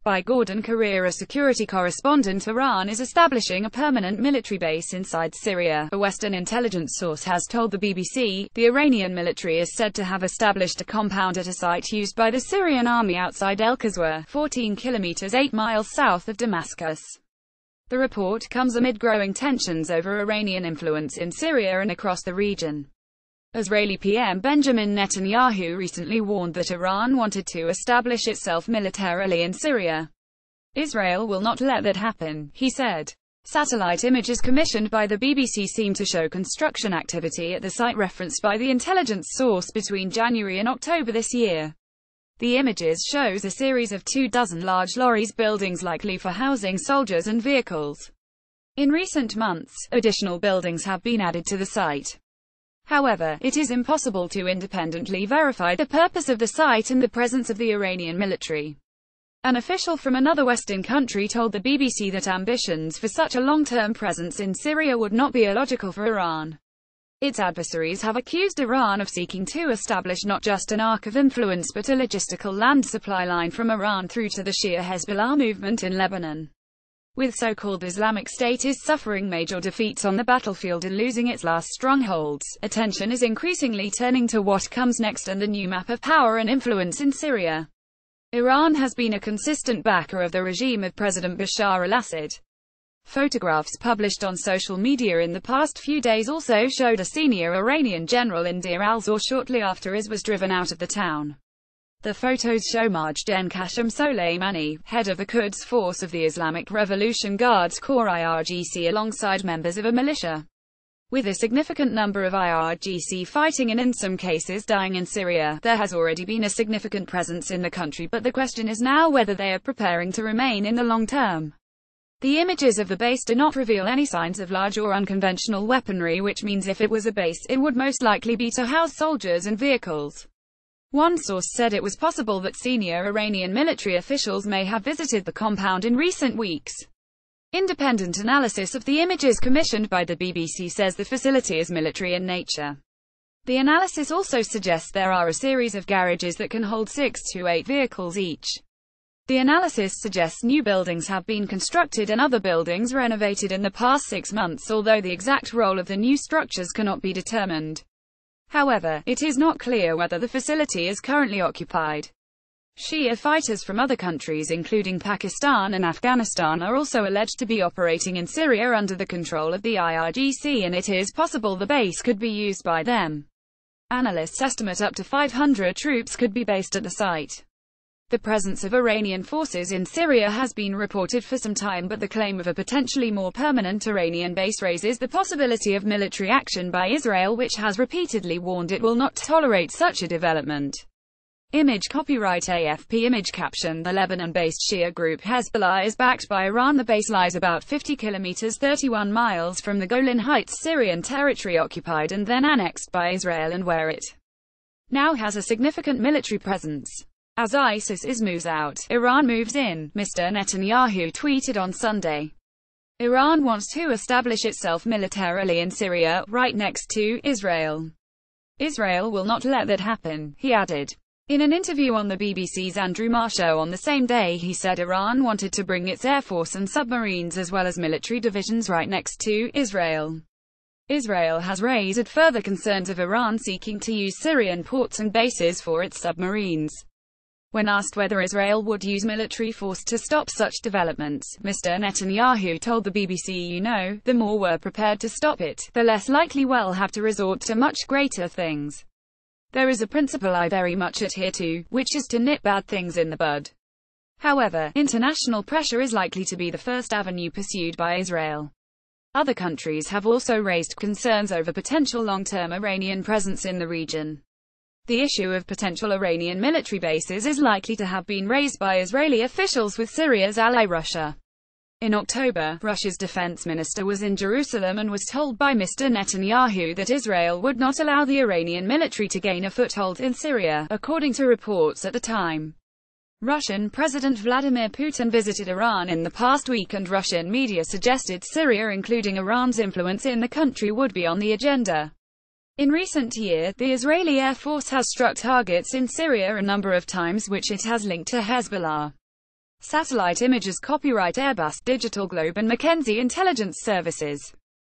By Gordon Career, a security correspondent, Iran is establishing a permanent military base inside Syria. A Western intelligence source has told the BBC, the Iranian military is said to have established a compound at a site used by the Syrian army outside El Qaswa, 14 kilometers 8 miles south of Damascus. The report comes amid growing tensions over Iranian influence in Syria and across the region. Israeli PM Benjamin Netanyahu recently warned that Iran wanted to establish itself militarily in Syria. Israel will not let that happen, he said. Satellite images commissioned by the BBC seem to show construction activity at the site referenced by the intelligence source between January and October this year. The images shows a series of 24 large lorries, buildings likely for housing soldiers and vehicles. In recent months, additional buildings have been added to the site. However, it is impossible to independently verify the purpose of the site and the presence of the Iranian military. An official from another Western country told the BBC that ambitions for such a long-term presence in Syria would not be illogical for Iran. Its adversaries have accused Iran of seeking to establish not just an arc of influence but a logistical land supply line from Iran through to the Shia Hezbollah movement in Lebanon. With so-called Islamic State is suffering major defeats on the battlefield and losing its last strongholds, attention is increasingly turning to what comes next and the new map of power and influence in Syria. Iran has been a consistent backer of the regime of President Bashar al-Assad. Photographs published on social media in the past few days also showed a senior Iranian general in Deir al-Zor shortly after IS was driven out of the town. The photos show Majd Qasem Soleimani, head of the Quds Force of the Islamic Revolution Guards Corps IRGC, alongside members of a militia. With a significant number of IRGC fighting and in some cases dying in Syria, there has already been a significant presence in the country, but the question is now whether they are preparing to remain in the long term. The images of the base do not reveal any signs of large or unconventional weaponry, which means if it was a base, it would most likely be to house soldiers and vehicles. One source said it was possible that senior Iranian military officials may have visited the compound in recent weeks. Independent analysis of the images commissioned by the BBC says the facility is military in nature. The analysis also suggests there are a series of garages that can hold 6 to 8 vehicles each. The analysis suggests new buildings have been constructed and other buildings renovated in the past 6 months, although the exact role of the new structures cannot be determined. However, it is not clear whether the facility is currently occupied. Shia fighters from other countries including Pakistan and Afghanistan are also alleged to be operating in Syria under the control of the IRGC, and it is possible the base could be used by them. Analysts estimate up to 500 troops could be based at the site. The presence of Iranian forces in Syria has been reported for some time, but the claim of a potentially more permanent Iranian base raises the possibility of military action by Israel, which has repeatedly warned it will not tolerate such a development. Image copyright AFP. Image caption: the Lebanon-based Shia group Hezbollah is backed by Iran. The base lies about 50 kilometers 31 miles from the Golan Heights, Syrian territory occupied and then annexed by Israel, and where it now has a significant military presence. As ISIS moves out, Iran moves in, Mr. Netanyahu tweeted on Sunday. Iran wants to establish itself militarily in Syria, right next to Israel. Israel will not let that happen, he added. In an interview on the BBC's Andrew Marr show on the same day, he said Iran wanted to bring its air force and submarines as well as military divisions right next to Israel. Israel has raised further concerns of Iran seeking to use Syrian ports and bases for its submarines. When asked whether Israel would use military force to stop such developments, Mr. Netanyahu told the BBC, the more we're prepared to stop it, the less likely we'll have to resort to much greater things. There is a principle I very much adhere to, which is to nip bad things in the bud. However, international pressure is likely to be the first avenue pursued by Israel. Other countries have also raised concerns over potential long-term Iranian presence in the region. The issue of potential Iranian military bases is likely to have been raised by Israeli officials with Syria's ally Russia. In October, Russia's defense minister was in Jerusalem and was told by Mr. Netanyahu that Israel would not allow the Iranian military to gain a foothold in Syria, according to reports at the time. Russian President Vladimir Putin visited Iran in the past week, and Russian media suggested Syria, including Iran's influence in the country, would be on the agenda. In recent years, the Israeli Air Force has struck targets in Syria a number of times which it has linked to Hezbollah. Satellite images copyright Airbus, Digital Globe and Mackenzie Intelligence Services.